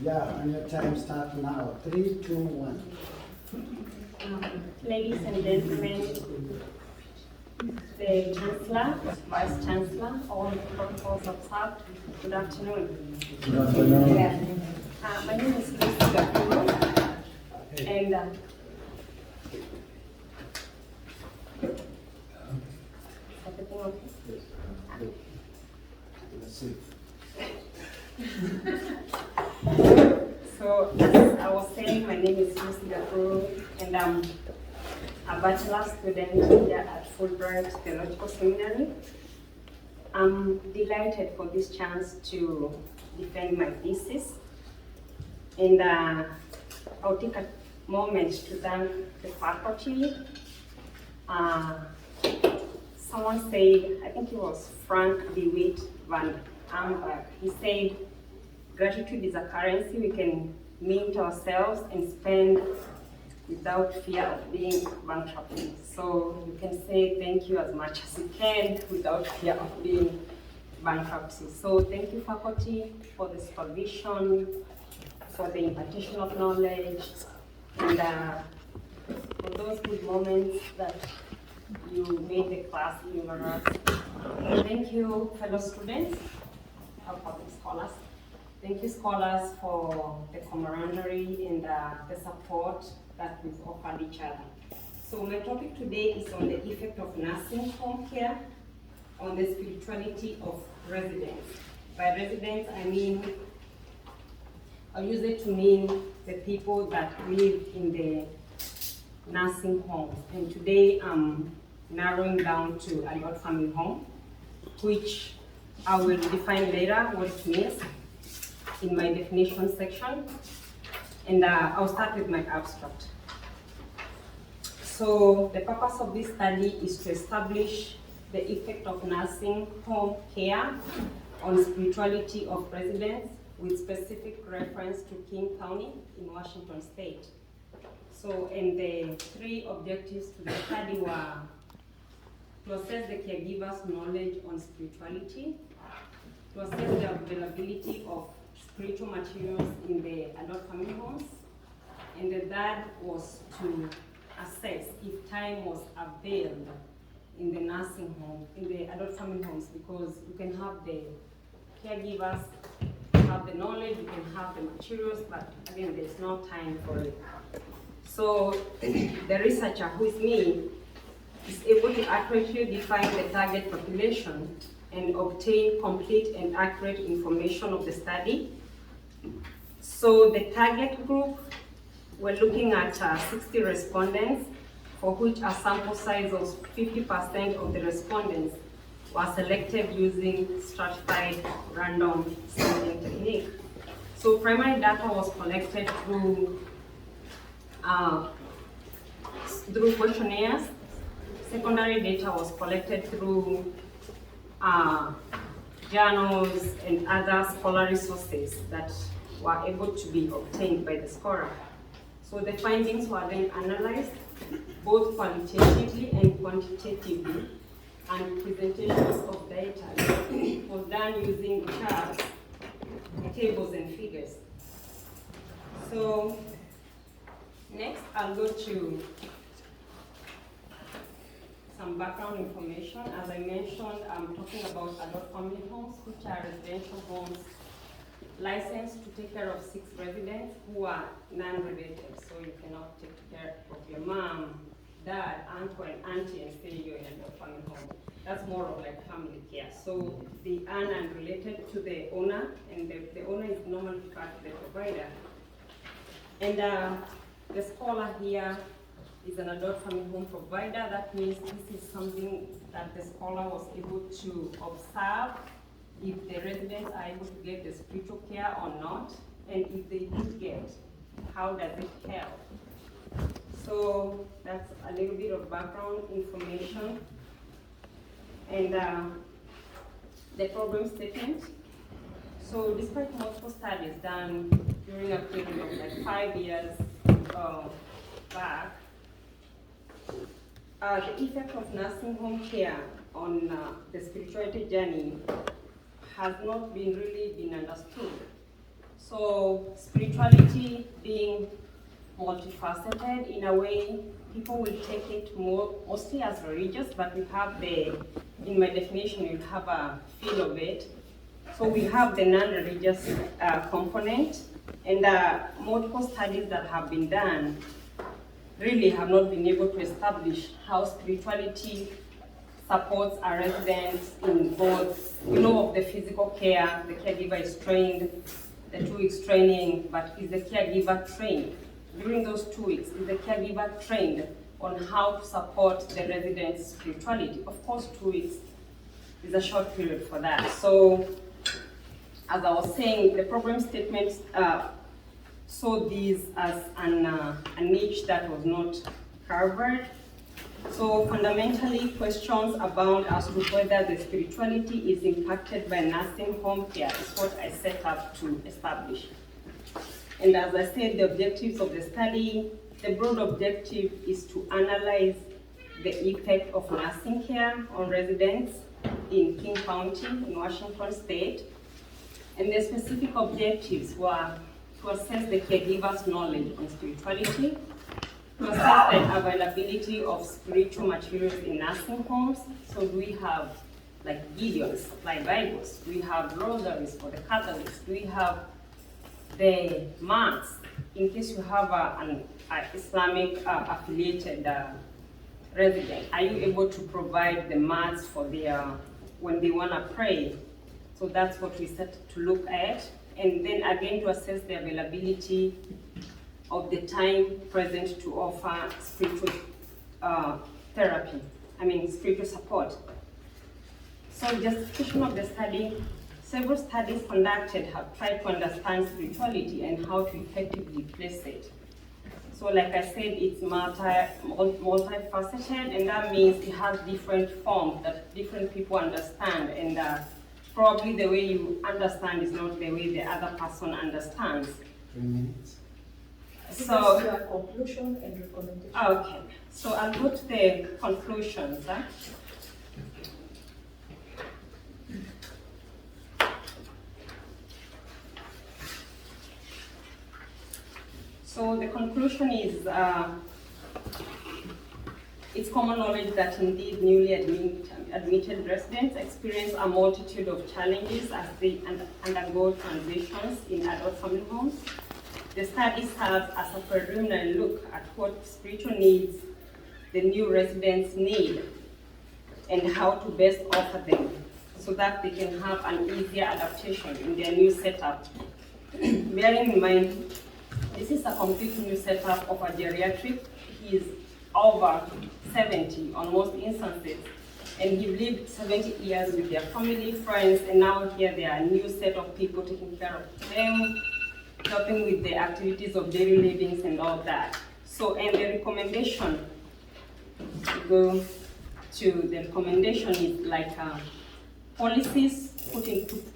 Yeah, and your time starts now. 3, 2, 1. Ladies and gentlemen, the Chancellor, Vice Chancellor, all the protocols observed, good afternoon. Good afternoon. Yeah. My name is GAKURU, and everything okay? Let's see. So, as I was saying, my name is GAKURU, and I'm a bachelor student here at Fulbright Theological Seminary. I'm delighted for this chance to defend my thesis, and I'll take a moment to thank the faculty. Someone said, I think it was Frank DeWitt Van Amberg, he said, gratitude is a currency we can mint ourselves and spend without fear of being bankrupt. So you can say thank you as much as you can without fear of being bankruptcy. So thank you, faculty, for the supervision, for the impartation of knowledge, and for those good moments that you made the class humorous. Thank you, fellow students, our public scholars. Thank you, scholars, for the camaraderie and the support that we've offered each other. So my topic today is on the effect of nursing home care on the spirituality of residents. By residents, I mean, I'll use it to mean the people that live in the nursing homes. And today I'm narrowing down to adult family home, which I will define later what it means in my definition section. And I'll start with my abstract. So the purpose of this study is to establish the effect of nursing home care on spirituality of residents with specific reference to King County in Washington State. So, and the three objectives to the study were to assess the caregivers' knowledge on spirituality, to assess the availability of spiritual materials in the adult family homes, and the third was to assess if time was availed in the nursing home, in the adult family homes, because you can have the caregivers, have the knowledge, you can have the materials, but again, there's no time for it. So the researcher, who is me, is able to accurately define the target population and obtain complete and accurate information of the study. So the target group, we're looking at 60 respondents, for which a sample size of 50% of the respondents were selected using stratified random sampling technique. So primary data was collected through questionnaires. Secondary data was collected through journals and other scholarly sources that were able to be obtained by the scholar. So the findings were then analyzed both qualitatively and quantitatively, and presentations of data was done using charts, tables, and figures. So next, I'll go to some background information. As I mentioned, I'm talking about adult family homes, which are residential homes licensed to take care of 6 residents who are non-related. So you cannot take care of your mom, dad, uncle, and auntie and say you're in an adult family home. That's more of like family care. So they are unrelated to the owner, and the owner is normally part of the provider. And the scholar here is an adult family home provider. That means this is something that the scholar was able to observe if the residents are able to get the spiritual care or not, and if they did get, how does it help? So that's a little bit of background information. And the problem statement. So despite multiple studies done during a period of like 5 years back, the effect of nursing home care on the spirituality journey has not been really understood. So spirituality being multifaceted, in a way, people will take it mostly as religious, but we have in my definition, you have a feel of it. So we have the non-religious component, and multiple studies that have been done really have not been able to establish how spirituality supports our residents in both, of the physical care, the caregiver is trained, the 2 weeks training, but is the caregiver trained? During those 2 weeks, is the caregiver trained on how to support the residents' spirituality? Of course, 2 weeks is a short period for that. So, as I was saying, the problem statement saw these as a niche that was not covered. So fundamentally, questions abound as to whether the spirituality is impacted by nursing home care is what I set up to establish. And as I said, the objectives of the study, the broad objective is to analyze the effect of nursing care on residents in King County, in Washington State. And the specific objectives were to assess the caregiver's knowledge on spirituality, to assess the availability of spiritual materials in nursing homes. So do we have like Gideons, like Bibles? Do we have rosaries for the Catholics? Do we have the mats in case you have an Islamic affiliated resident? Are you able to provide the mats for their when they want to pray? So that's what we set to look at. And then again to assess the availability of the time present to offer spiritual spiritual support. So justification of the study, several studies conducted have tried to understand spirituality and how to effectively place it. So like I said, it's multifaceted, and that means it has different forms that different people understand, and probably the way you understand is not the way the other person understands. 3 minutes. So, conclusion and recommendation. Okay, so I'll go to the conclusions. So the conclusion is, it's common knowledge that indeed newly admitted residents experience a multitude of challenges as they undergo transitions in adult family homes. The study serves as a preliminary look at what spiritual needs the new residents need and how to best offer them so that they can have an easier adaptation in their new setup. Bearing in mind, this is a complete new setup of a geriatric. He is over 70 on most instances, and he lived 70 years with their family, friends, and now here they are a new set of people taking care of them, helping with the activities of daily living and all that. So, and the recommendation, go to the recommendation is like policies to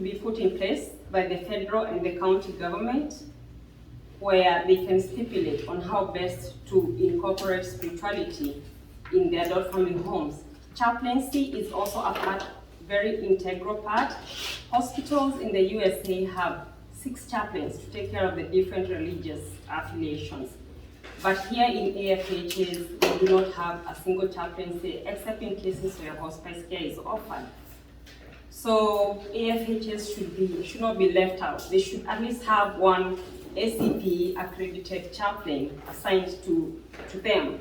be put in place by the federal and the county government, where they can stipulate on how best to incorporate spirituality in the adult family homes. Chaplaincy is also a very integral part. Hospitals in the USA have 6 chaplains to take care of the different religious affiliations. But here in AFHs, we do not have a single chaplaincy except in cases where hospice care is offered. So AFHs should not be left out. They should at least have one ACP accredited chaplain assigned to them.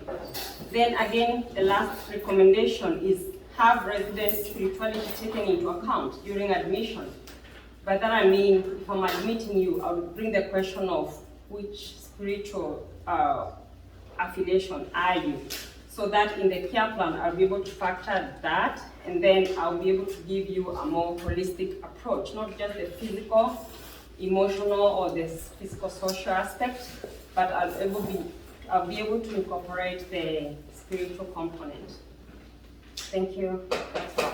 Then again, the last recommendation is have resident spirituality taken into account during admission. By that I mean, if I'm admitting you, I would bring the question of which spiritual affiliation are you? So that in the care plan, I'll be able to factor that, and then I'll be able to give you a more holistic approach, not just the physical, emotional, or the physical social aspect, but I'll be able to incorporate the spiritual component. Thank you. That's all.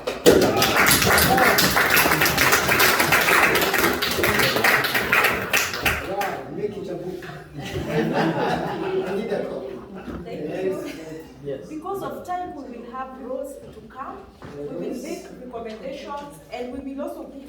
Wow, make it a book. I need a copy. Thank you. Yes. Because of time, we will have Rose to come. We will make recommendations, and we will also give